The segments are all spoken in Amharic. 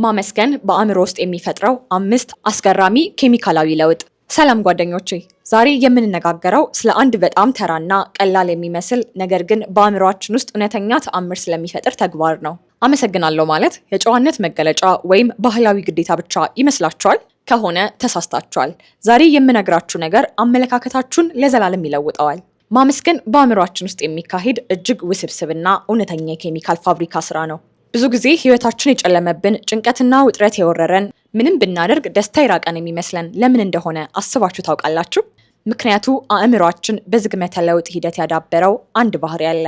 ማመስገን በአእምሮ ውስጥ የሚፈጥረው 5 አስገራሚ ኬሚካላዊ ለውጥ። ሰላም ጓደኞቼ፣ ዛሬ የምንነጋገረው ስለ አንድ በጣም ተራና ቀላል የሚመስል ነገር ግን በአእምሮአችን ውስጥ እውነተኛ ተአምር ስለሚፈጥር ተግባር ነው። አመሰግናለሁ ማለት የጨዋነት መገለጫ ወይም ባህላዊ ግዴታ ብቻ ይመስላችኋል? ከሆነ ተሳስታችኋል። ዛሬ የምነግራችሁ ነገር አመለካከታችሁን ለዘላለም ይለውጠዋል። ማመስገን በአእምሮአችን ውስጥ የሚካሄድ እጅግ ውስብስብና እውነተኛ የኬሚካል ፋብሪካ ስራ ነው። ብዙ ጊዜ ህይወታችን የጨለመብን፣ ጭንቀትና ውጥረት የወረረን፣ ምንም ብናደርግ ደስታ ይራቀን የሚመስለን ለምን እንደሆነ አስባችሁ ታውቃላችሁ? ምክንያቱ አእምሯችን በዝግመተ ለውጥ ሂደት ያዳበረው አንድ ባህሪ አለ።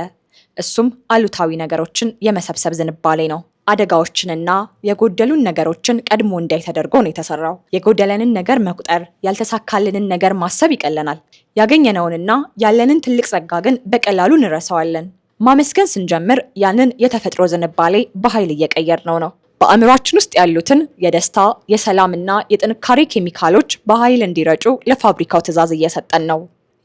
እሱም አሉታዊ ነገሮችን የመሰብሰብ ዝንባሌ ነው። አደጋዎችንና የጎደሉን ነገሮችን ቀድሞ እንዳይ ተደርጎ ነው የተሰራው። የጎደለንን ነገር መቁጠር፣ ያልተሳካልንን ነገር ማሰብ ይቀለናል። ያገኘነውንና ያለንን ትልቅ ጸጋ ግን በቀላሉ እንረሳዋለን። ማመስገን ስንጀምር ያንን የተፈጥሮ ዝንባሌ በኃይል እየቀየርነው ነው። በአእምሯችን ውስጥ ያሉትን የደስታ፣ የሰላምና የጥንካሬ ኬሚካሎች በኃይል እንዲረጩ ለፋብሪካው ትዕዛዝ እየሰጠን ነው።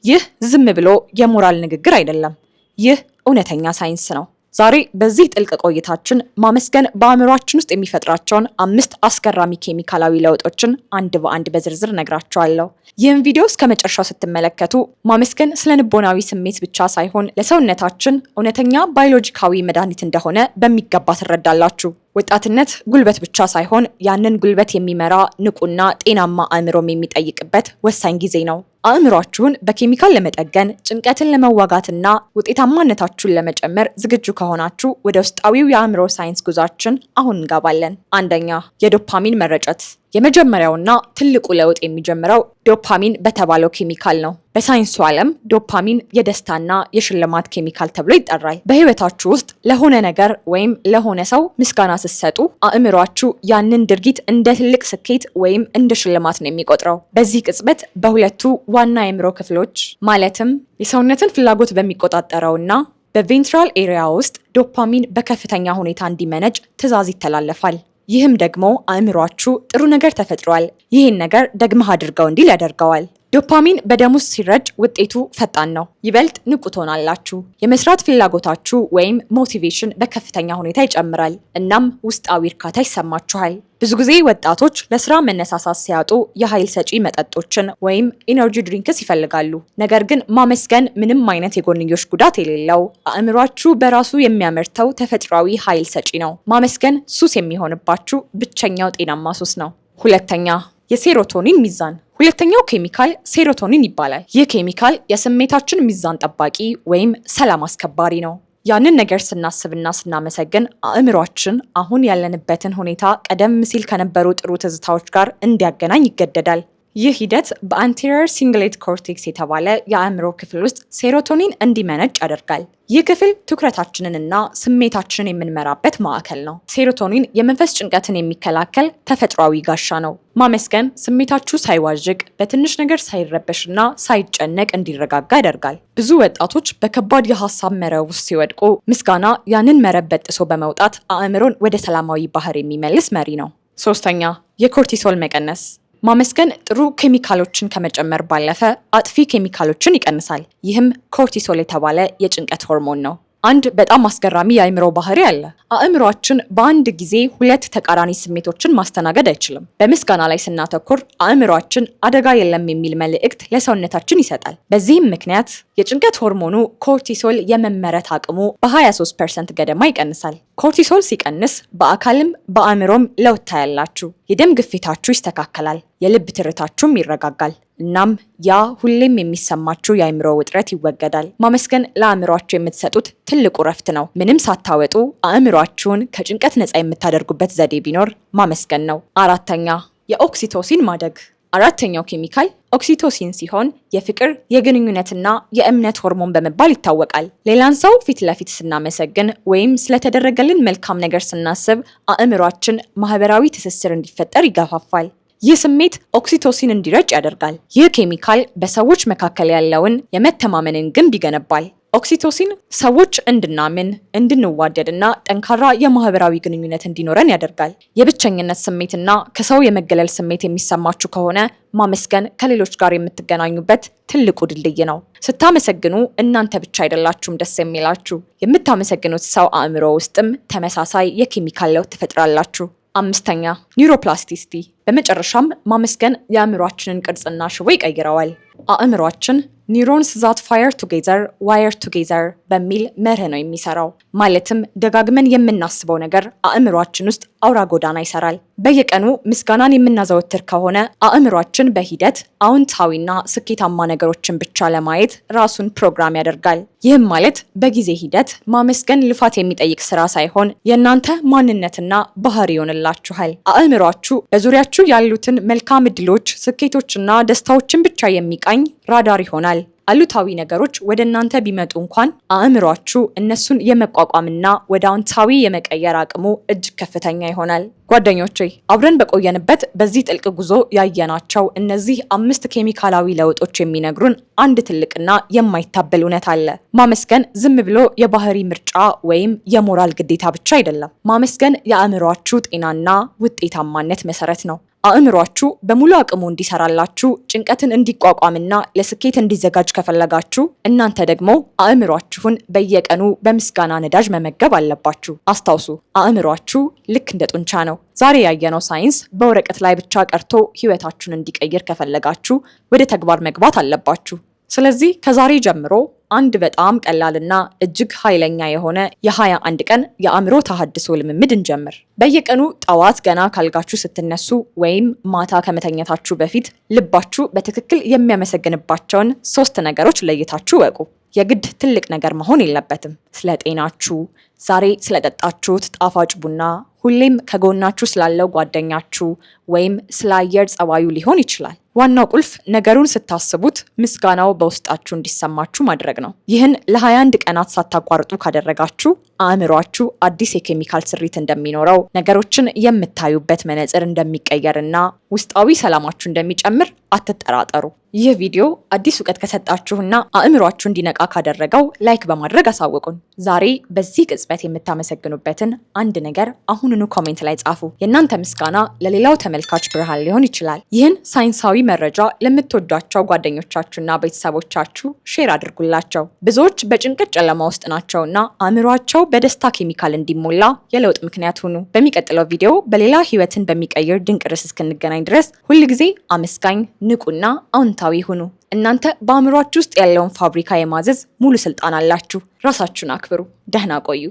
ይህ ዝም ብሎ የሞራል ንግግር አይደለም። ይህ እውነተኛ ሳይንስ ነው። ዛሬ በዚህ ጥልቅ ቆይታችን ማመስገን በአእምሯችን ውስጥ የሚፈጥራቸውን 5 አስገራሚ ኬሚካላዊ ለውጦችን አንድ በአንድ በዝርዝር ነግራቸዋለሁ። ይህን ቪዲዮ እስከ መጨረሻው ስትመለከቱ ማመስገን ስለ ልቦናዊ ስሜት ብቻ ሳይሆን ለሰውነታችን እውነተኛ ባዮሎጂካዊ መድኃኒት እንደሆነ በሚገባ ትረዳላችሁ። ወጣትነት ጉልበት ብቻ ሳይሆን ያንን ጉልበት የሚመራ ንቁና ጤናማ አእምሮም የሚጠይቅበት ወሳኝ ጊዜ ነው። አእምሯችሁን በኬሚካል ለመጠገን፣ ጭንቀትን ለመዋጋትና ውጤታማነታችሁን ለመጨመር ዝግጁ ከሆናችሁ ወደ ውስጣዊው የአእምሮ ሳይንስ ጉዟችን አሁን እንገባለን። አንደኛ፣ የዶፓሚን መረጨት። የመጀመሪያውና ትልቁ ለውጥ የሚጀምረው ዶፓሚን በተባለው ኬሚካል ነው። በሳይንሱ ዓለም ዶፓሚን የደስታና የሽልማት ኬሚካል ተብሎ ይጠራል። በህይወታችሁ ውስጥ ለሆነ ነገር ወይም ለሆነ ሰው ምስጋና ስትሰጡ አእምሯችሁ ያንን ድርጊት እንደ ትልቅ ስኬት ወይም እንደ ሽልማት ነው የሚቆጥረው። በዚህ ቅጽበት በሁለቱ ዋና የአእምሮ ክፍሎች ማለትም የሰውነትን ፍላጎት በሚቆጣጠረውና በቬንትራል ኤሪያ ውስጥ ዶፓሚን በከፍተኛ ሁኔታ እንዲመነጭ ትዕዛዝ ይተላለፋል። ይህም ደግሞ አእምሯችሁ ጥሩ ነገር ተፈጥሯል፣ ይህን ነገር ደግመህ አድርገው እንዲል ያደርገዋል። ዶፓሚን በደም ውስጥ ሲረጭ ውጤቱ ፈጣን ነው። ይበልጥ ንቁ ትሆናላችሁ። የመስራት ፍላጎታችሁ ወይም ሞቲቬሽን በከፍተኛ ሁኔታ ይጨምራል። እናም ውስጣዊ እርካታ ይሰማችኋል። ብዙ ጊዜ ወጣቶች ለስራ መነሳሳት ሲያጡ የኃይል ሰጪ መጠጦችን ወይም ኢነርጂ ድሪንክስ ይፈልጋሉ። ነገር ግን ማመስገን ምንም አይነት የጎንዮሽ ጉዳት የሌለው አእምሯችሁ በራሱ የሚያመርተው ተፈጥሯዊ ኃይል ሰጪ ነው። ማመስገን ሱስ የሚሆንባችሁ ብቸኛው ጤናማ ሱስ ነው። ሁለተኛ፣ የሴሮቶኒን ሚዛን። ሁለተኛው ኬሚካል ሴሮቶኒን ይባላል። ይህ ኬሚካል የስሜታችን ሚዛን ጠባቂ ወይም ሰላም አስከባሪ ነው። ያንን ነገር ስናስብና ስናመሰግን አእምሯችን አሁን ያለንበትን ሁኔታ ቀደም ሲል ከነበሩ ጥሩ ትዝታዎች ጋር እንዲያገናኝ ይገደዳል። ይህ ሂደት በአንቴሪየር ሲንግሌት ኮርቴክስ የተባለ የአእምሮ ክፍል ውስጥ ሴሮቶኒን እንዲመነጭ ያደርጋል። ይህ ክፍል ትኩረታችንንና ስሜታችንን የምንመራበት ማዕከል ነው። ሴሮቶኒን የመንፈስ ጭንቀትን የሚከላከል ተፈጥሯዊ ጋሻ ነው። ማመስገን ስሜታችሁ ሳይዋዥቅ፣ በትንሽ ነገር ሳይረበሽና ሳይጨነቅ እንዲረጋጋ ያደርጋል። ብዙ ወጣቶች በከባድ የሀሳብ መረብ ውስጥ ሲወድቁ ምስጋና ያንን መረብ በጥሶ በመውጣት አእምሮን ወደ ሰላማዊ ባህር የሚመልስ መሪ ነው። ሶስተኛ፣ የኮርቲሶል መቀነስ። ማመስገን ጥሩ ኬሚካሎችን ከመጨመር ባለፈ አጥፊ ኬሚካሎችን ይቀንሳል። ይህም ኮርቲሶል የተባለ የጭንቀት ሆርሞን ነው። አንድ በጣም አስገራሚ የአእምሮ ባህሪ አለ። አእምሯችን በአንድ ጊዜ 2 ተቃራኒ ስሜቶችን ማስተናገድ አይችልም። በምስጋና ላይ ስናተኩር አእምሯችን አደጋ የለም የሚል መልእክት ለሰውነታችን ይሰጣል። በዚህም ምክንያት የጭንቀት ሆርሞኑ ኮርቲሶል የመመረት አቅሙ በ23% ገደማ ይቀንሳል። ኮርቲሶል ሲቀንስ በአካልም በአእምሮም ለውጥ ታያላችሁ። የደም ግፊታችሁ ይስተካከላል፣ የልብ ትርታችሁም ይረጋጋል። እናም ያ ሁሌም የሚሰማችሁ የአእምሮ ውጥረት ይወገዳል። ማመስገን ለአእምሯችሁ የምትሰጡት ትልቁ ረፍት ነው። ምንም ሳታወጡ አእምሯችሁን ከጭንቀት ነፃ የምታደርጉበት ዘዴ ቢኖር ማመስገን ነው። አራተኛ፣ የኦክሲቶሲን ማደግ። አራተኛው ኬሚካል ኦክሲቶሲን ሲሆን የፍቅር፣ የግንኙነትና የእምነት ሆርሞን በመባል ይታወቃል። ሌላን ሰው ፊት ለፊት ስናመሰግን ወይም ስለተደረገልን መልካም ነገር ስናስብ አእምሯችን ማህበራዊ ትስስር እንዲፈጠር ይገፋፋል። ይህ ስሜት ኦክሲቶሲን እንዲረጭ ያደርጋል። ይህ ኬሚካል በሰዎች መካከል ያለውን የመተማመንን ግንብ ይገነባል። ኦክሲቶሲን ሰዎች እንድናምን፣ እንድንዋደድና ጠንካራ የማህበራዊ ግንኙነት እንዲኖረን ያደርጋል። የብቸኝነት ስሜትና ከሰው የመገለል ስሜት የሚሰማችሁ ከሆነ ማመስገን ከሌሎች ጋር የምትገናኙበት ትልቁ ድልድይ ነው። ስታመሰግኑ እናንተ ብቻ አይደላችሁም ደስ የሚላችሁ፣ የምታመሰግኑት ሰው አእምሮ ውስጥም ተመሳሳይ የኬሚካል ለውጥ ትፈጥራላችሁ። 5ኛ ኒውሮፕላስቲሲቲ። በመጨረሻም ማመስገን የአእምሯችንን ቅርጽና ሽቦ ይቀይረዋል። አእምሯችን ኒውሮንስ ዛት ፋየር ቱጌዘር ዋየር ቱጌዘር በሚል መርህ ነው የሚሰራው። ማለትም ደጋግመን የምናስበው ነገር አእምሯችን ውስጥ አውራ ጎዳና ይሰራል። በየቀኑ ምስጋናን የምናዘወትር ከሆነ አእምሯችን በሂደት አዎንታዊና ስኬታማ ነገሮችን ብቻ ለማየት ራሱን ፕሮግራም ያደርጋል። ይህም ማለት በጊዜ ሂደት ማመስገን ልፋት የሚጠይቅ ስራ ሳይሆን የእናንተ ማንነትና ባህሪ ይሆንላችኋል። አእምሯችሁ በዙሪያችሁ ያሉትን መልካም እድሎች፣ ስኬቶችና ደስታዎችን ብቻ የሚቃኝ ራዳር ይሆናል። አሉታዊ ነገሮች ወደ እናንተ ቢመጡ እንኳን አእምሯችሁ እነሱን የመቋቋምና ወደ አዎንታዊ የመቀየር አቅሙ እጅግ ከፍተኛ ይሆናል። ጓደኞቼ አብረን በቆየንበት በዚህ ጥልቅ ጉዞ ያየናቸው እነዚህ 5 ኬሚካላዊ ለውጦች የሚነግሩን አንድ ትልቅና የማይታበል እውነት አለ። ማመስገን ዝም ብሎ የባህሪ ምርጫ ወይም የሞራል ግዴታ ብቻ አይደለም። ማመስገን የአእምሯችሁ ጤናና ውጤታማነት መሰረት ነው። አእምሯችሁ በሙሉ አቅሙ እንዲሰራላችሁ፣ ጭንቀትን እንዲቋቋምና ለስኬት እንዲዘጋጅ ከፈለጋችሁ እናንተ ደግሞ አእምሯችሁን በየቀኑ በምስጋና ነዳጅ መመገብ አለባችሁ። አስታውሱ፣ አእምሯችሁ ልክ እንደ ጡንቻ ነው። ዛሬ ያየነው ሳይንስ በወረቀት ላይ ብቻ ቀርቶ ህይወታችሁን እንዲቀይር ከፈለጋችሁ ወደ ተግባር መግባት አለባችሁ። ስለዚህ ከዛሬ ጀምሮ አንድ በጣም ቀላልና እጅግ ኃይለኛ የሆነ የ21 ቀን የአእምሮ ተሃድሶ ልምምድ እንጀምር። በየቀኑ ጠዋት ገና ካልጋችሁ ስትነሱ ወይም ማታ ከመተኛታችሁ በፊት ልባችሁ በትክክል የሚያመሰግንባቸውን 3 ነገሮች ለይታችሁ ወቁ። የግድ ትልቅ ነገር መሆን የለበትም። ስለ ጤናችሁ፣ ዛሬ ስለጠጣችሁት ጣፋጭ ቡና፣ ሁሌም ከጎናችሁ ስላለው ጓደኛችሁ ወይም ስለ አየር ጸባዩ ሊሆን ይችላል። ዋናው ቁልፍ ነገሩን ስታስቡት ምስጋናው በውስጣችሁ እንዲሰማችሁ ማድረግ ነው። ይህን ለ21 ቀናት ሳታቋርጡ ካደረጋችሁ አእምሯችሁ አዲስ የኬሚካል ስሪት እንደሚኖረው፣ ነገሮችን የምታዩበት መነጽር እንደሚቀየርና ውስጣዊ ሰላማችሁ እንደሚጨምር አትጠራጠሩ። ይህ ቪዲዮ አዲስ እውቀት ከሰጣችሁና አእምሯችሁ እንዲነቃ ካደረገው ላይክ በማድረግ አሳውቁን። ዛሬ በዚህ ቅጽበት የምታመሰግኑበትን አንድ ነገር አሁኑኑ ኮሜንት ላይ ጻፉ። የእናንተ ምስጋና ለሌላው ተመልካች ብርሃን ሊሆን ይችላል። ይህን ሳይንሳዊ መረጃ ለምትወዷቸው ጓደኞቻችሁና ቤተሰቦቻችሁ ሼር አድርጉላቸው። ብዙዎች በጭንቀት ጨለማ ውስጥ ናቸውና አእምሯቸው በደስታ ኬሚካል እንዲሞላ የለውጥ ምክንያት ሁኑ። በሚቀጥለው ቪዲዮ በሌላ ህይወትን በሚቀይር ድንቅ ርዕስ እስክንገናኝ ድረስ ሁልጊዜ አመስጋኝ፣ ንቁና አዎንታዊ ሁኑ። እናንተ በአእምሯችሁ ውስጥ ያለውን ፋብሪካ የማዘዝ ሙሉ ስልጣን አላችሁ። ራሳችሁን አክብሩ። ደህና ቆዩ።